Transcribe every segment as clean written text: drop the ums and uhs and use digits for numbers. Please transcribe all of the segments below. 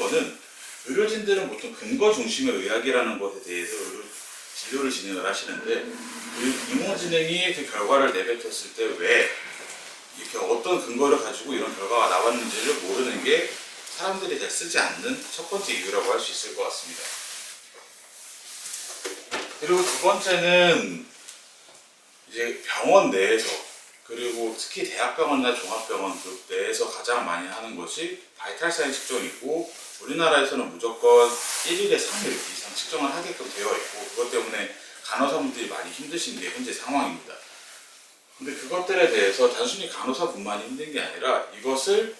거는 의료진들은 보통 근거 중심의 의학이라는 것에 대해서 진료를 진행을 하시는데 인공지능이 그 결과를 내뱉었을 때 왜 이렇게 어떤 근거를 가지고 이런 결과가 나왔는지를 모르는 게 사람들이 잘 쓰지 않는 첫 번째 이유라고 할 수 있을 것 같습니다. 그리고 두 번째는 이제 병원 내에서 그리고 특히 대학병원이나 종합병원 내에서 가장 많이 하는 것이 바이탈 사인 측정이고 우리나라에서는 무조건 1일에 3일 이상 측정을 하게끔 되어 있고 그것 때문에 간호사분들이 많이 힘드신 게 현재 상황입니다. 근데 그것들에 대해서 단순히 간호사분만이 힘든 게 아니라 이것을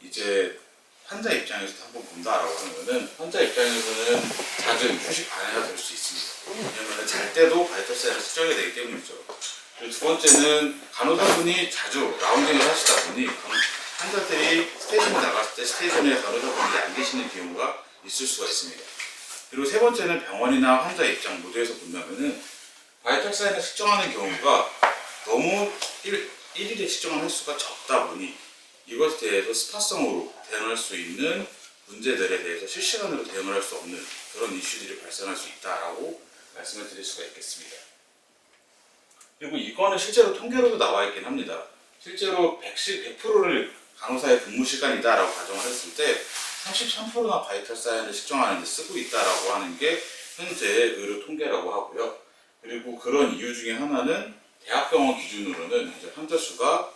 이제 환자 입장에서 한번 본다라고 하면은 환자 입장에서는 잦은 휴식 방해가 될 수 있습니다. 왜냐면 잘 때도 바이탈 사인을 측정이 되기 때문이죠. 그리고 두 번째는 간호사분이 자주 라운딩을 하시다 보니 환자들이 스테이션에 나갔을 때 스테이션에 간호사분들이 안 계시는 경우가 있을 수가 있습니다. 그리고 세 번째는 병원이나 환자 입장 모두에서 본다면은 바이탈 사인을 측정하는 경우가 너무 1일에 측정할 수가 적다 보니 이것에 대해서 스파성으로 대응할 수 있는 문제들에 대해서 실시간으로 대응을 할 수 없는 그런 이슈들이 발생할 수 있다라고 말씀을 드릴 수가 있겠습니다. 그리고 이거는 실제로 통계로도 나와 있긴 합니다. 실제로 100%를 간호사의 근무 시간이다라고 가정을 했을 때 33%나 바이탈 사인을 측정하는 데 쓰고 있다라고 하는 게 현재 의료 통계라고 하고요. 그리고 그런 이유 중에 하나는 대학병원 기준으로는 이제 환자 수가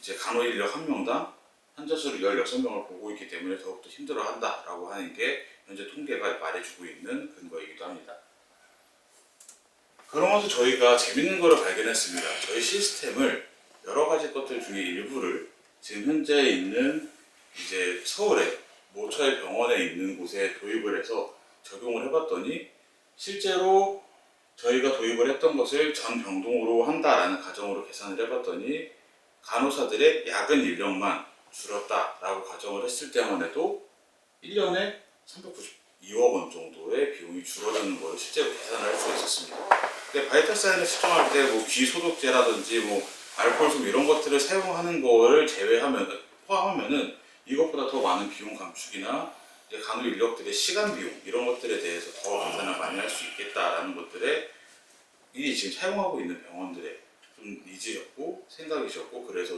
이제 간호 인력 1명당 환자 수를 16명을 보고 있기 때문에 더욱더 힘들어한다라고 하는 게 현재 통계가 말해주고 있는 근거이기도 합니다. 그러면서 저희가 재밌는 거를 발견했습니다. 저희 시스템을 여러 가지 것들 중에 일부를 지금 현재 있는 이제 서울의 모처의 병원에 있는 곳에 도입을 해서 적용을 해봤더니 실제로 저희가 도입을 했던 것을 전 병동으로 한다라는 가정으로 계산을 해봤더니 간호사들의 야근 인력만 줄었다라고 가정을 했을 때만 해도 1년에 392억 원 정도의 비용이 줄어드는 것을 실제로 계산을 할 수 있었습니다. 근데 바이탈 사인을 측정할 때 뭐 귀 소독제라든지 뭐 알코올솜 이런 것들을 사용하는 거를 포함하면은 이것보다 더 많은 비용 감축이나 이제 간호 인력들의 시간 비용 이런 것들에 대해서 더 계산을 많이 할 수 있겠다라는 것들에 이 지금 사용하고 있는 병원들의 좀 니즈였고 생각이셨고 그래서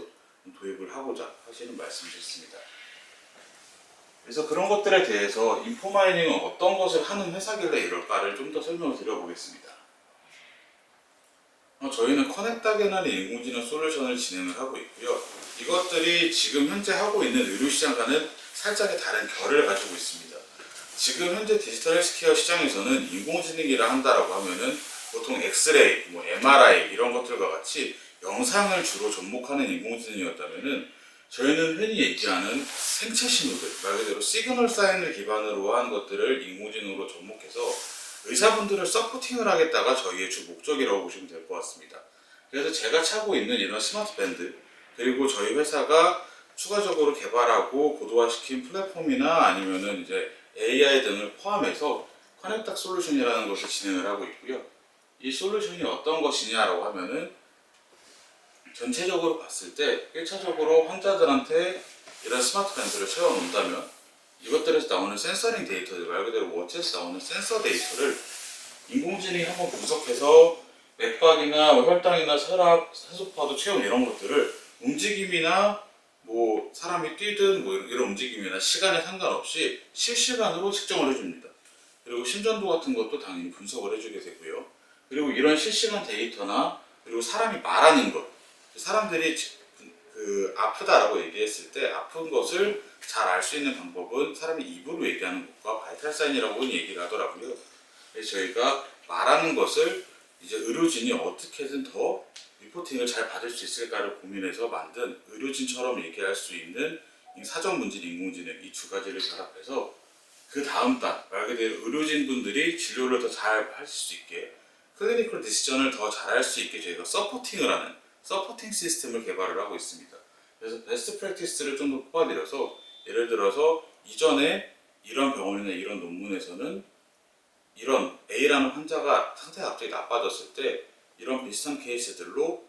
도입을 하고자 하시는 말씀이셨습니다. 그래서 그런 것들에 대해서 인포마이닝은 어떤 것을 하는 회사길래 이럴까를 좀 더 설명을 드려보겠습니다. 저희는 커넥다게나는 인공지능 솔루션을 진행을 하고 있고요. 이것들이 지금 현재 하고 있는 의료시장과는 살짝의 다른 결을 가지고 있습니다. 지금 현재 디지털 헬스케어 시장에서는 인공지능이라 한다라고 하면은 보통 엑스레이, 뭐 MRI 이런 것들과 같이 영상을 주로 접목하는 인공지능이었다면은 저희는 흔히 얘기하는 생체 신호들, 말 그대로 시그널 사인을 기반으로 한 것들을 인공지능으로 접목해서 의사분들을 서포팅을 하겠다가 저희의 주 목적이라고 보시면 될 것 같습니다. 그래서 제가 차고 있는 이런 스마트 밴드 그리고 저희 회사가 추가적으로 개발하고 고도화시킨 플랫폼이나 아니면은 이제 AI 등을 포함해서 커넥탁 솔루션이라는 것을 진행을 하고 있고요. 이 솔루션이 어떤 것이냐라고 하면은 전체적으로 봤을 때 1차적으로 환자들한테 이런 스마트 밴드를 채워놓는다면 이것들에서 나오는 센서링 데이터들, 말 그대로 워치에서 나오는 센서 데이터를 인공지능이 한번 분석해서 맥박이나 혈당이나 혈압, 산소파도 체온 이런 것들을 움직임이나 뭐 사람이 뛰든 뭐 이런 움직임이나 시간에 상관없이 실시간으로 측정을 해줍니다. 그리고 심전도 같은 것도 당연히 분석을 해주게 되고요. 그리고 이런 실시간 데이터나 그리고 사람이 말하는 것, 사람들이 아프다라고 얘기했을 때 아픈 것을 잘 알 수 있는 방법은 사람이 입으로 얘기하는 것과 바이탈 사인이라고 얘기를 하더라고요. 그래서 저희가 말하는 것을 이제 의료진이 어떻게든 더 리포팅을 잘 받을 수 있을까를 고민해서 만든 의료진처럼 얘기할 수 있는 사전 문진 인공지능 이 두 가지를 결합해서 그 다음 단 말 그대로 의료진분들이 진료를 더 잘 하실 수 있게 클리니컬 디시전을 더 잘할 수 있게 저희가 서포팅을 하는 서포팅 시스템을 개발을 하고 있습니다. 그래서 베스트 프랙티스를 좀 더 뽑아드려서 예를 들어서 이전에 이런 병원이나 이런 논문에서는 이런 A라는 환자가 상태가 갑자기 나빠졌을 때 이런 비슷한 케이스들로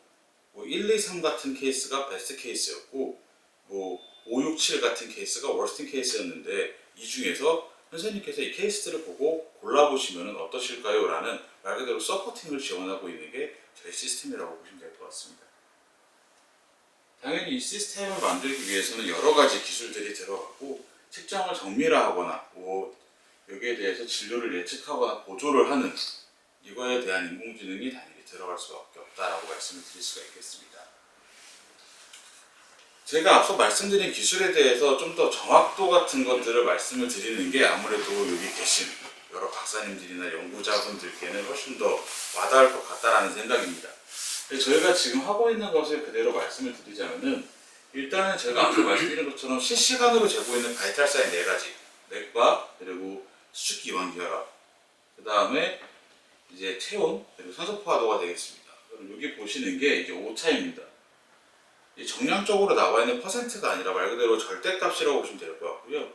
뭐 1, 2, 3 같은 케이스가 베스트 케이스였고 뭐 5, 6, 7 같은 케이스가 워스팅 케이스였는데 이 중에서 선생님께서 이 케이스들을 보고 골라보시면 어떠실까요? 라는 말 그대로 서포팅을 지원하고 있는 게 저희 시스템이라고 보시면 될 것 같습니다. 당연히 이 시스템을 만들기 위해서는 여러 가지 기술들이 들어가고 측정을 정밀화하거나 여기에 대해서 진료를 예측하거나 보조를 하는 이거에 대한 인공지능이 당연히 들어갈 수밖에 없다라고 말씀을 드릴 수가 있겠습니다. 제가 앞서 말씀드린 기술에 대해서 좀 더 정확도 같은 것들을 말씀을 드리는 게 아무래도 여기 계신 여러 박사님들이나 연구자분들께는 훨씬 더 와닿을 것 같다라는 생각입니다. 저희가 지금 하고 있는 것을 그대로 말씀을 드리자면은 일단은 제가 앞서 말씀드린 것처럼 실시간으로 재고 있는 바이탈 사인 4가지 맥박 그리고 수축기 이완기혈압 그 다음에 이제 체온 그리고 산소 포화도가 되겠습니다. 그럼 여기 보시는 게 이제 오차입니다. 정량적으로 나와 있는 퍼센트가 아니라 말 그대로 절대값이라고 보시면 될 것 같고요.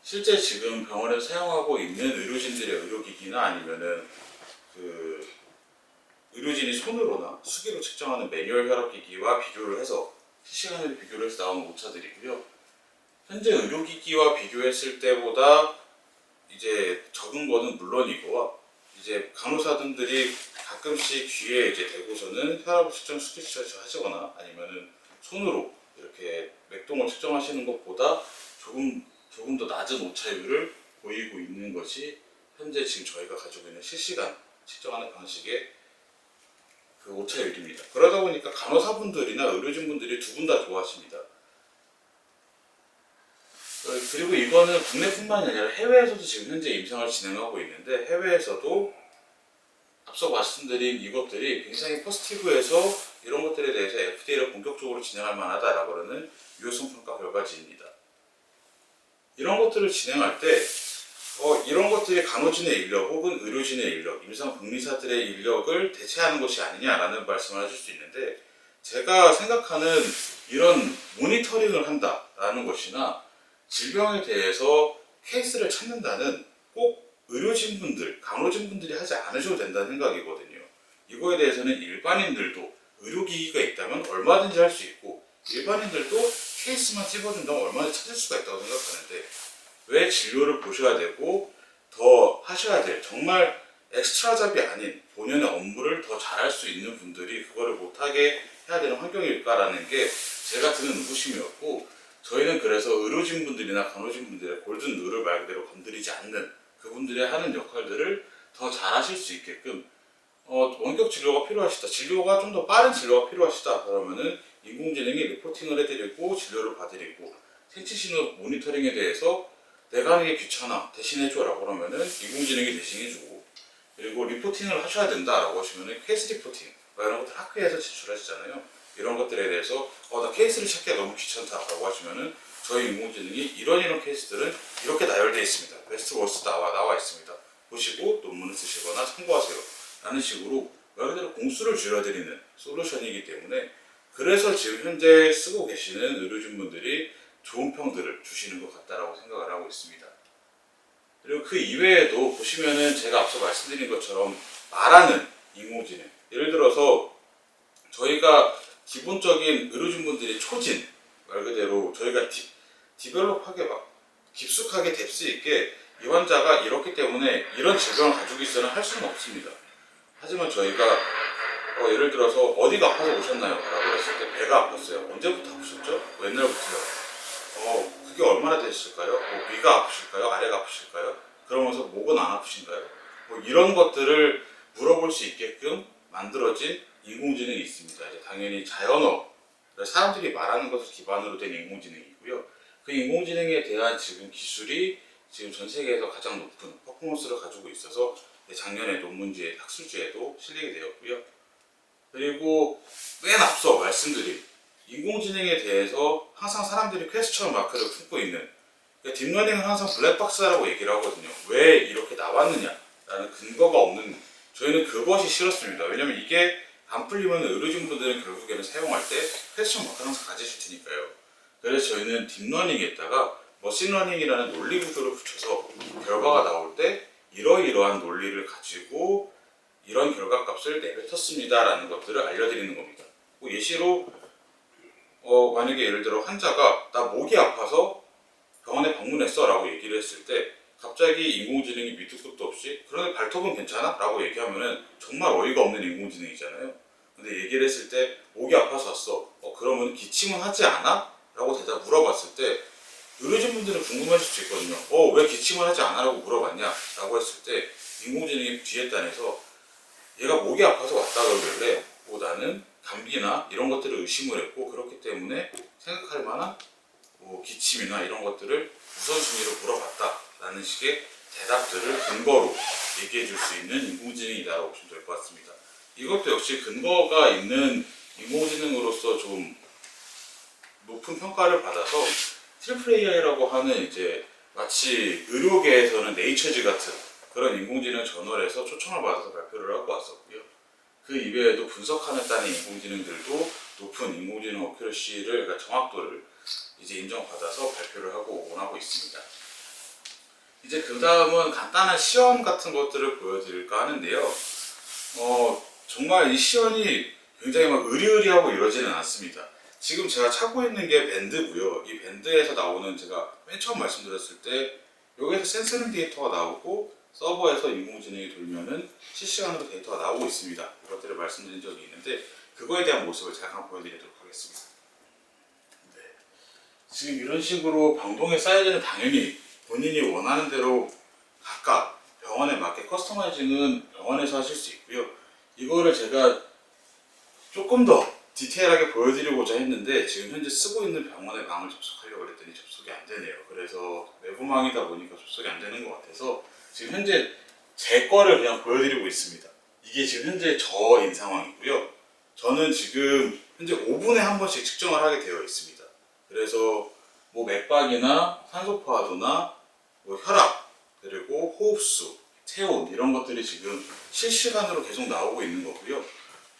실제 지금 병원에서 사용하고 있는 의료진들의 의료기기나 아니면은 의료진이 손으로나 수기로 측정하는 매뉴얼 혈압기기와 비교를 해서 실시간으로 비교를 해서 나오는 오차들이고요. 현재 의료기기와 비교했을 때보다 이제 적은 거는 물론이고 이제 간호사분들이 가끔씩 귀에 이제 대고서는 혈압을 측정 수기 하시거나 아니면은 손으로 이렇게 맥동을 측정하시는 것보다 조금 더 낮은 오차율을 보이고 있는 것이 현재 지금 저희가 가지고 있는 실시간 측정하는 방식의 그 오차율입니다. 그러다 보니까 간호사분들이나 의료진분들이 두 분 다 좋아하십니다. 그리고 이거는 국내뿐만이 아니라 해외에서도 지금 현재 임상을 진행하고 있는데 해외에서도 앞서 말씀드린 이것들이 굉장히 포지티브해서 이런 것들에 대해서 FDA를 본격적으로 진행할 만하다라고 하는 유효성 평가 결과지입니다. 이런 것들을 진행할 때 이런 것들이 간호진의 인력 혹은 의료진의 인력, 임상복리사들의 인력을 대체하는 것이 아니냐라는 말씀을 하실 수 있는데 제가 생각하는 이런 모니터링을 한다라는 것이나 질병에 대해서 케이스를 찾는다는 꼭 의료진분들, 간호진분들이 하지 않으셔도 된다는 생각이거든요. 이거에 대해서는 일반인들도 의료기기가 있다면 얼마든지 할 수 있고 일반인들도 케이스만 찍어준다면 얼마든지 찾을 수가 있다고 생각하는데 왜 진료를 보셔야 되고 더 하셔야 될 정말 엑스트라 잡이 아닌 본연의 업무를 더 잘할 수 있는 분들이 그거를 못하게 해야 되는 환경일까라는 게 제가 드는 의구심이었고 저희는 그래서 의료진분들이나 간호진분들의 골든 룰을 말 그대로 건드리지 않는 그분들이 하는 역할들을 더 잘하실 수 있게끔 원격 진료가 필요하시다. 진료가 좀 더 빠른 진료가 필요하시다. 그러면은 인공지능이 리포팅을 해드리고 진료를 봐드리고 생체신호 모니터링에 대해서 내가 하는 게 귀찮아 대신해줘라고 그러면은 인공지능이 대신해주고 그리고 리포팅을 하셔야 된다라고 하시면은 케이스 리포팅 이런 것들 학회에서 제출하시잖아요. 이런 것들에 대해서 나 케이스를 찾기가 너무 귀찮다라고 하시면은 저희 인공지능이 이런 케이스들은 이렇게 나열되어 있습니다. 베스트 워스트 나와 있습니다. 보시고 논문을 쓰시거나 참고하세요. 라는 식으로 말 그대로 공수를 줄여드리는 솔루션이기 때문에 그래서 지금 현재 쓰고 계시는 의료진분들이 좋은 평들을 주시는 것 같다라고 생각을 하고 있습니다. 그리고 그 이외에도 보시면은 제가 앞서 말씀드린 것처럼 말하는 인공지능 예를 들어서 저희가 기본적인 의료진분들이 초진 말 그대로 저희가 디벨롭하게 막 깊숙하게 뎁스 있게 이 환자가 이렇기 때문에 이런 질병을 가지고 있어는 할 수는 없습니다. 하지만 저희가 예를 들어서 어디가 아파서 오셨나요? 라고 했을 때 배가 아팠어요. 언제부터 아프셨죠? 옛날부터요. 그게 얼마나 되실까요? 위가 아프실까요? 아래가 아프실까요? 그러면서 목은 안 아프신가요? 이런 것들을 물어볼 수 있게끔 만들어진 인공지능이 있습니다. 이제 당연히 자연어, 사람들이 말하는 것을 기반으로 된 인공지능이고요. 그 인공지능에 대한 지금 기술이 지금 전 세계에서 가장 높은 퍼포먼스를 가지고 있어서 작년에 논문지에 학술지에도 실리게 되었고요. 그리고 맨 앞서 말씀드린 인공지능에 대해서 항상 사람들이 퀘스천 마크를 품고 있는 그러니까 딥러닝은 항상 블랙박스라고 얘기를 하거든요. 왜 이렇게 나왔느냐라는 근거가 없는 저희는 그것이 싫었습니다. 왜냐면 이게 안 풀리면 의료진분들은 결국에는 사용할 때 퀘스천 마크를 항상 가지실 테니까요. 그래서 저희는 딥러닝에다가 머신러닝이라는 논리 구조를 붙여서 결과가 나올 때 이러이러한 논리를 가지고 이런 결과값을 내뱉었습니다라는 것들을 알려드리는 겁니다. 예시로 만약에 예를 들어 환자가 나 목이 아파서 병원에 방문했어 라고 얘기를 했을 때 갑자기 인공지능이 밑도 끝도 없이 그런데 발톱은 괜찮아? 라고 얘기하면은 정말 어이가 없는 인공지능이잖아요. 근데 얘기를 했을 때 목이 아파서 왔어. 그러면 기침은 하지 않아? 라고 대답 물어봤을 때 의료진분들은 궁금하실 수 있거든요. 왜 기침을 하지 않아? 라고 물어봤냐? 라고 했을 때 인공지능이 뒤에 단에서 얘가 목이 아파서 왔다 그러길래 나는 감기나 이런 것들을 의심을 했고 그렇기 때문에 생각할 만한 기침이나 이런 것들을 우선순위로 물어봤다 라는 식의 대답들을 근거로 얘기해 줄 수 있는 인공지능이다라고 보시면 될 것 같습니다. 이것도 역시 근거가 있는 인공지능으로서 좀 높은 평가를 받아서 트리플 AI라고 하는 이제 마치 의료계에서는 네이처즈 같은 그런 인공지능 저널에서 초청을 받아서 발표를 하고 왔었고요. 그 이외에도 분석하는 단의 인공지능들도 높은 인공지능 어큐러시를, 그러니까 정확도를 이제 인정받아서 발표를 하고 원하고 있습니다. 이제 그 다음은 간단한 시험 같은 것들을 보여드릴까 하는데요. 정말 이 시연이 굉장히 막 의리의리하고 이러지는 않습니다. 지금 제가 차고 있는 게 밴드고요. 이 밴드에서 나오는 제가 맨 처음 말씀드렸을 때 여기에서 센서링 데이터가 나오고 서버에서 인공지능이 돌면은 실시간으로 데이터가 나오고 있습니다. 이것들을 말씀드린 적이 있는데 그거에 대한 모습을 잠깐 보여드리도록 하겠습니다. 네. 지금 이런 식으로 방동의 사이즈는 당연히 본인이 원하는 대로 각각 병원에 맞게 커스터마이징은 병원에서 하실 수 있고요. 이거를 제가 조금 더 디테일하게 보여드리고자 했는데 지금 현재 쓰고 있는 병원의 망을 접속하려고 했더니 접속이 안 되네요. 그래서 외부망이다 보니까 접속이 안 되는 것 같아서 지금 현재 제 거를 그냥 보여드리고 있습니다. 이게 지금 현재 저인 상황이고요. 저는 지금 현재 5분에 한 번씩 측정을 하게 되어 있습니다. 그래서 뭐 맥박이나 산소포화도나 뭐 혈압, 그리고 호흡수, 체온 이런 것들이 지금 실시간으로 계속 나오고 있는 거고요.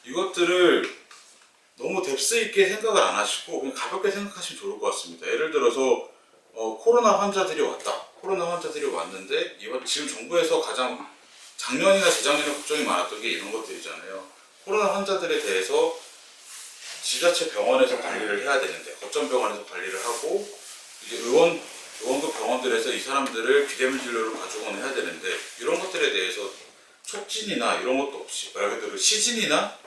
이것들을 너무 뎁스 있게 생각을 안 하시고 그냥 가볍게 생각하시면 좋을 것 같습니다. 예를 들어서 코로나 환자들이 왔다. 코로나 환자들이 왔는데 이번 지금 정부에서 가장 작년이나 재작년에 걱정이 많았던 게 이런 것들이잖아요. 코로나 환자들에 대해서 지자체 병원에서 관리를 해야 되는데 거점 병원에서 관리를 하고 이제 의원급 병원들에서 이 사람들을 비대면 진료를 가져오거나 해야 되는데 이런 것들에 대해서 촉진이나 이런 것도 없이 말 그대로 시진이나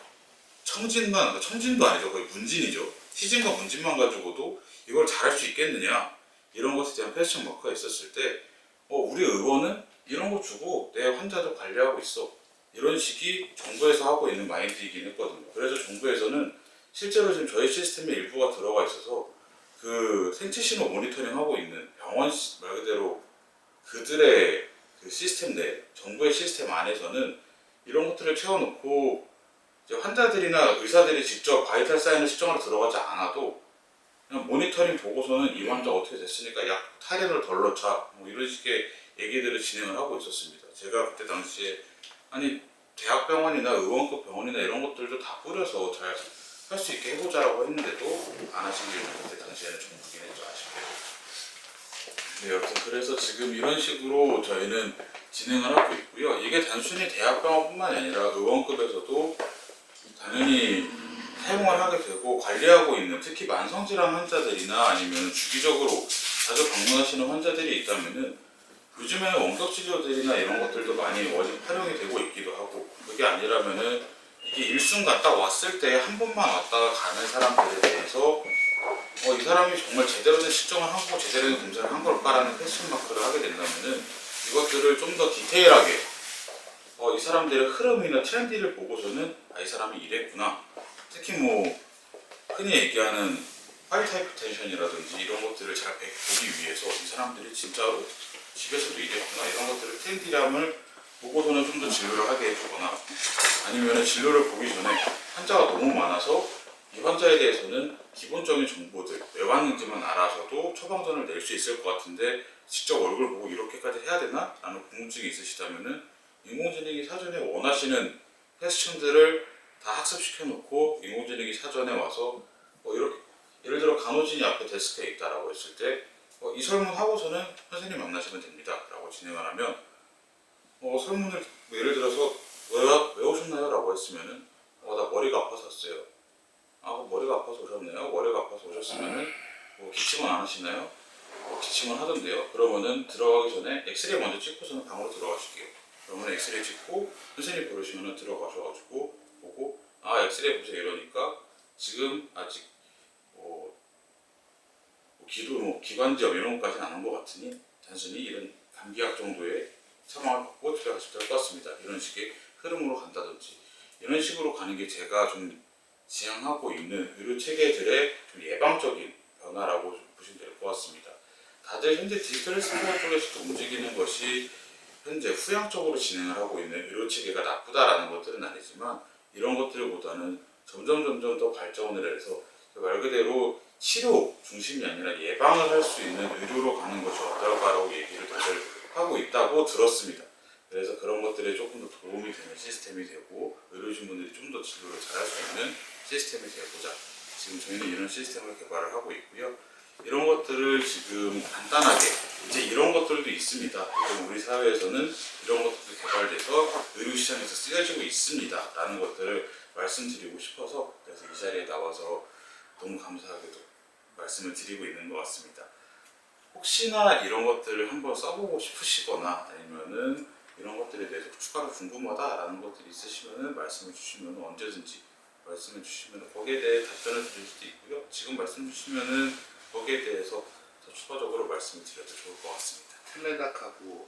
청진도 아니죠. 거의 문진이죠. 시진과 문진만 가지고도 이걸 잘할 수 있겠느냐 이런 것에 대한 퀘스천 마크가 있었을 때 우리 의원은 이런 거 주고 내 환자들 관리하고 있어 이런 식이 정부에서 하고 있는 마인드이긴 했거든요. 그래서 정부에서는 실제로 지금 저희 시스템에 일부가 들어가 있어서 그 생체 신호 모니터링 하고 있는 병원 말 그대로 그들의 그 시스템 내 정부의 시스템 안에서는 이런 것들을 채워놓고 이제 환자들이나 의사들이 직접 바이탈 사인을 측정하러 들어가지 않아도 그냥 모니터링 보고서는 이 환자 어떻게 됐으니까 약 타이레놀 덜 넣자 뭐 이런 식의 얘기들을 진행을 하고 있었습니다. 제가 그때 당시에 아니 대학병원이나 의원급 병원이나 이런 것들도 다 뿌려서 잘 할 수 있게 해보자라고 했는데도 안 하신 게 그때 당시에는 정부긴 했죠. 아쉽게도. 네, 여튼 그래서 지금 이런 식으로 저희는 진행을 하고 있고요. 이게 단순히 대학병원뿐만이 아니라 의원급에서도 당연히 사용을 하게 되고 관리하고 있는 특히 만성질환 환자들이나 아니면 주기적으로 자주 방문하시는 환자들이 있다면은 요즘에는 원격치료들이나 이런 것들도 많이 활용이 되고 있기도 하고 그게 아니라면은 이게 일순간 딱 왔을 때 한 번만 왔다가 가는 사람들에 대해서 이 사람이 정말 제대로 된 측정을 하고 제대로 된 검사를 한 걸까라는 퀘스천 마크를 하게 된다면은 이것들을 좀 더 디테일하게 이 사람들의 흐름이나 트렌디를 보고서는 이 사람이 이랬구나. 특히 뭐 흔히 얘기하는 화이트 하이퍼텐션이라든지 이런 것들을 잘 보기 위해서 이 사람들이 진짜로 집에서도 이랬구나 이런 것들을 트렌디함을 보고서는 좀 더 진료를 하게 해주거나 아니면 진료를 보기 전에 환자가 너무 많아서 이 환자에 대해서는 기본적인 정보들 왜 왔는지만 알아서도 처방전을 낼 수 있을 것 같은데 직접 얼굴 보고 이렇게까지 해야 되나? 라는 궁금증이 있으시다면은 인공지능이 사전에 원하시는 퀘스천들을 다 학습시켜 놓고 인공지능이 사전에 와서 이렇게 예를 들어 간호진이 앞에 데스크에 있다라고 했을 때 이 설문하고서는 선생님 만나시면 됩니다 라고 진행을 하면 설문을 예를 들어서 왜 오셨나요? 라고 했으면은 나 머리가 아파서 왔어요. 머리가 아파서 오셨네요. 머리가 아파서 오셨으면은 뭐 기침은 안 하시나요? 기침은 하던데요. 그러면은 들어가기 전에 엑스레이 먼저 찍고서는 방으로 들어가실게요. 그러면 엑스레이 찍고 선생님 부르시면은 들어가셔가지고 보고 엑스레이 보세요 이러니까 지금 아직 기관지염 이런 것까지는 안 온 것 같으니 단순히 이런 감기약 정도의 처방을 받고 집에 가시면 될 것 같습니다. 이런 식의 흐름으로 간다든지 이런 식으로 가는 게 제가 좀 지향하고 있는 의료 체계들의 좀 예방적인 변화라고 좀 보시면 될 것 같습니다. 다들 현재 디지털 헬스케어 쪽에서 움직이는 것이 현재 후향적으로 진행을 하고 있는 의료 체계가 나쁘다라는 것들은 아니지만 이런 것들보다는 점점 더 발전을 해서 말 그대로 치료 중심이 아니라 예방을 할 수 있는 의료로 가는 것이 어떨까라고 얘기를 다들 하고 있다고 들었습니다. 그래서 그런 것들에 조금 더 도움이 되는 시스템이 되고 의료진분들이 좀 더 진료를 잘할 수 있는 시스템이 되고자 지금 저희는 이런 시스템을 개발을 하고 있고요. 이런 것들을 지금 간단하게 이제 이런 것들도 있습니다. 지금 우리 사회에서는 이런 것들도 개발돼서 의료시장에서 쓰여지고 있습니다. 라는 것들을 말씀드리고 싶어서 그래서 이 자리에 나와서 너무 감사하게도 말씀을 드리고 있는 것 같습니다. 혹시나 이런 것들을 한번 써보고 싶으시거나 아니면은 이런 것들에 대해서 추가로 궁금하다라는 것들이 있으시면은 말씀해 주시면 언제든지 말씀해 주시면 거기에 대해 답변을 드릴 수도 있고요. 지금 말씀 주시면은 거기에 대해서 더 추가적으로 말씀을 드려도 좋을 것 같습니다. 텔레닥하고